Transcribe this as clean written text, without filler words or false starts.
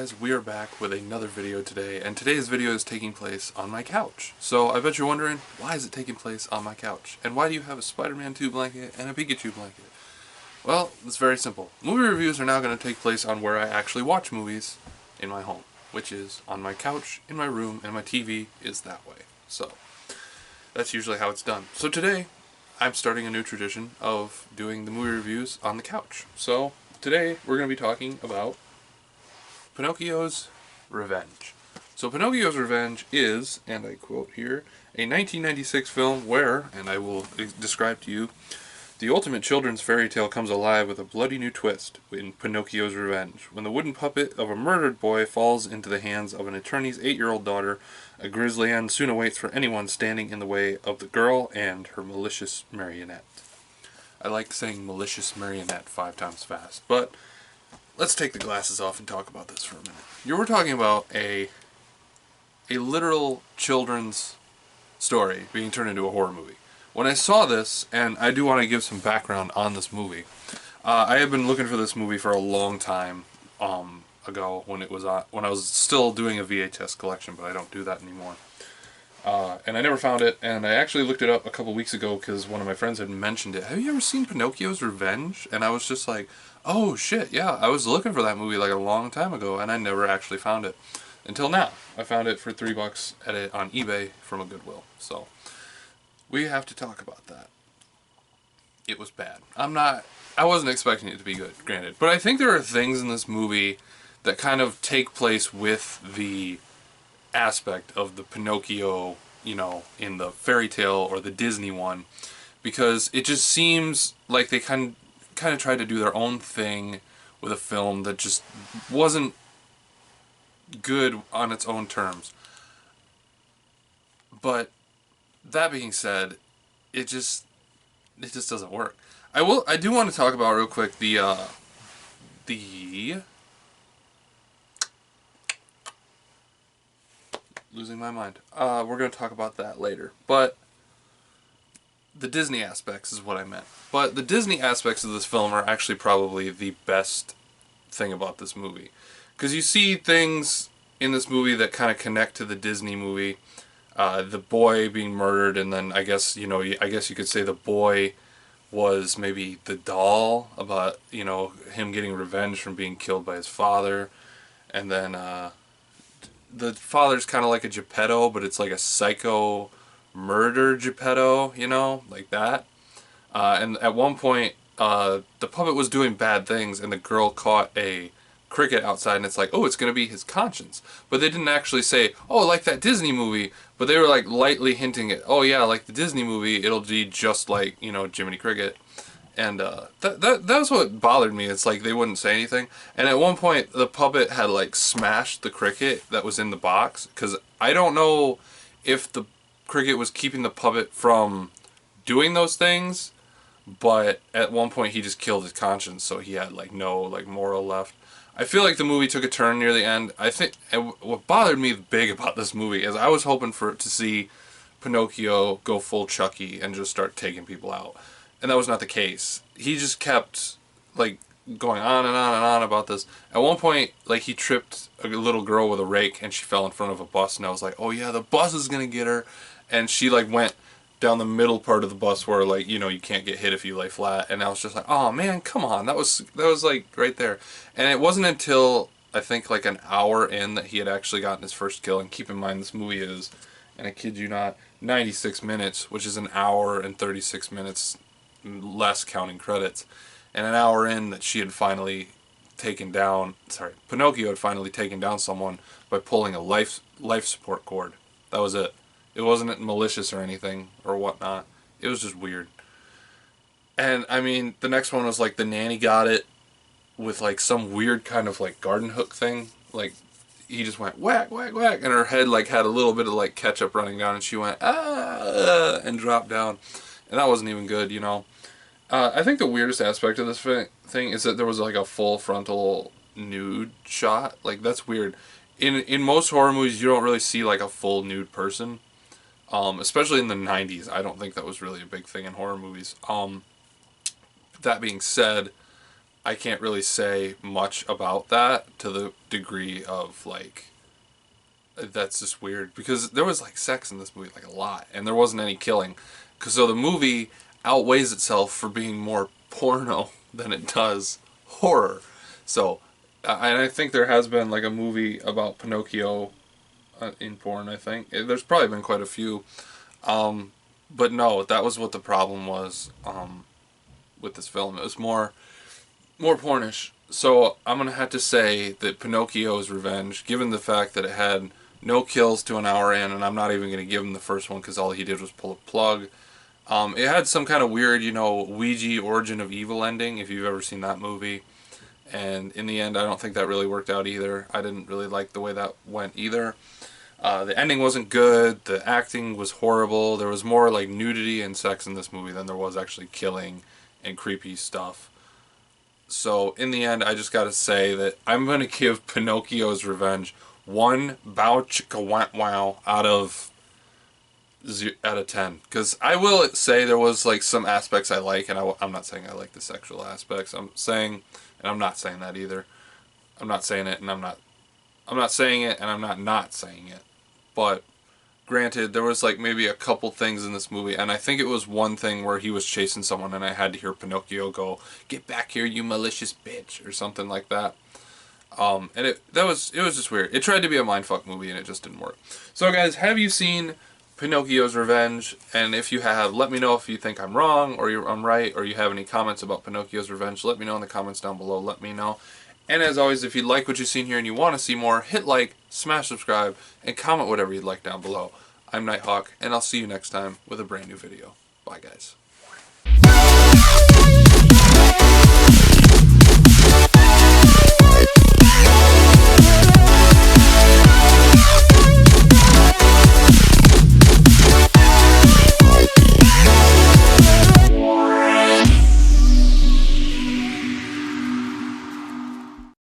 guys, we are back with another video today, and today's video is taking place on my couch. So I bet you're wondering, why is it taking place on my couch? And why do you have a Spider-Man 2 blanket and a Pikachu blanket? Well, it's very simple. Movie reviews are now going to take place on where I actually watch movies in my home, which is on my couch, in my room, and my TV is that way. So that's usually how it's done. So today, I'm starting a new tradition of doing the movie reviews on the couch. So today, we're going to be talking about Pinocchio's Revenge. So Pinocchio's Revenge is, and I quote here, a 1996 film where, and I will describe to you, the ultimate children's fairy tale comes alive with a bloody new twist in Pinocchio's Revenge. When the wooden puppet of a murdered boy falls into the hands of an attorney's 8-year-old daughter, a grisly end soon awaits for anyone standing in the way of the girl and her malicious marionette. I like saying malicious marionette 5 times fast, but let's take the glasses off and talk about this for a minute. You were talking about a literal children's story being turned into a horror movie. When I saw this, and I do want to give some background on this movie, I had been looking for this movie for a long time ago when it was when I was still doing a VHS collection, but I don't do that anymore. And I never found it, and I actually looked it up a couple weeks ago because one of my friends had mentioned it. Have you ever seen Pinocchio's Revenge? And I was just like, oh shit, yeah, I was looking for that movie like a long time ago, and I never actually found it. Until now. I found it for $3 on eBay from a Goodwill. So we have to talk about that. It was bad. I wasn't expecting it to be good, granted. But I think there are things in this movie that kind of take place with the aspect of the Pinocchio, you know, in the fairy tale or the Disney one, because it just seems like they kind of tried to do their own thing with a film that just wasn't good on its own terms. But that being said, it just doesn't work. I do want to talk about real quick the losing my mind. We're going to talk about that later. But the Disney aspects is what I meant. But the Disney aspects of this film are actually probably the best thing about this movie. Because you see things in this movie that kind of connect to the Disney movie. The boy being murdered, and then I guess you could say the boy was maybe the doll about, you know, him getting revenge from being killed by his father. And then the father's kind of like a Geppetto, but it's like a psycho murder Geppetto, you know, like that. And at one point, the puppet was doing bad things, and the girl caught a cricket outside, and it's like, oh, it's going to be his conscience. But they didn't actually say, oh, like that Disney movie, but they were like lightly hinting at, oh yeah, like the Disney movie, it'll be just like, you know, Jiminy Cricket. And that was what bothered me. It's like they wouldn't say anything. And at one point, the puppet had like smashed the cricket that was in the box, because I don't know if the cricket was keeping the puppet from doing those things, but at one point he just killed his conscience, so he had like no like moral left. I feel like the movie took a turn near the end. I think what bothered me big about this movie is I was hoping to see Pinocchio go full Chucky and just start taking people out. And that was not the case. He just kept like going on and on and on about this. At one point, like, he tripped a little girl with a rake and she fell in front of a bus, and I was like, oh yeah, the bus is gonna get her. And she like went down the middle part of the bus where, like, you know, you can't get hit if you lay flat, and I was just like, oh man, come on, that was like right there. And it wasn't until I think like an hour in that he had actually gotten his first kill. And keep in mind, this movie is, and I kid you not, 96 minutes, which is an hour and 36 minutes less counting credits. And an hour in that she had finally taken down, Pinocchio had finally taken down someone by pulling a life support cord. That was it. It wasn't malicious or anything or whatnot. It was just weird. And I mean, the next one was like the nanny got it with like some weird kind of like garden hook thing. Like, he just went whack, whack, whack, and her head like had a little bit of like ketchup running down, and she went ah, and dropped down. And that wasn't even good, you know. I think the weirdest aspect of this thing is that there was like a full frontal nude shot. Like, that's weird. In most horror movies, you don't really see like a full nude person. Especially in the 90s, I don't think that was really a big thing in horror movies. That being said, I can't really say much about that to the degree of like, that's just weird, because there was like sex in this movie, like a lot, and there wasn't any killing. Cause so the movie outweighs itself for being more porno than it does horror. So, and I think there has been like a movie about Pinocchio in porn. I think there's probably been quite a few, but no, that was what the problem was with this film. It was more pornish. So I'm gonna have to say that Pinocchio's Revenge, given the fact that it had no kills to an hour in, and I'm not even gonna give him the first one because all he did was pull a plug. It had some kind of weird, Ouija Origin of Evil ending, if you've ever seen that movie. And in the end, I don't think that really worked out either. I didn't really like the way that went either. The ending wasn't good. The acting was horrible. There was more like nudity and sex in this movie than there was actually killing and creepy stuff. So in the end, I just gotta say that I'm gonna give Pinocchio's Revenge one bow chicka wow out of 10, because I will say there was like some aspects I like, and I'm not saying I like the sexual aspects. I'm saying, and I'm not saying that either. I'm not saying it, and I'm not saying it, and I'm not saying it. But granted, there was like maybe a couple things in this movie, and I think it was one thing where he was chasing someone, and I had to hear Pinocchio go, "Get back here, you malicious bitch," or something like that. And it was just weird. It tried to be a mindfuck movie, and it just didn't work. So guys, have you seen Pinocchio's Revenge? And if you have, let me know if you think I'm wrong or I'm right, or you have any comments about Pinocchio's Revenge. Let me know in the comments down below. Let me know. And as always, if you like what you've seen here and you want to see more, hit like, smash subscribe, and comment whatever you'd like down below. I'm Nighthawk, and I'll see you next time with a brand new video. Bye guys.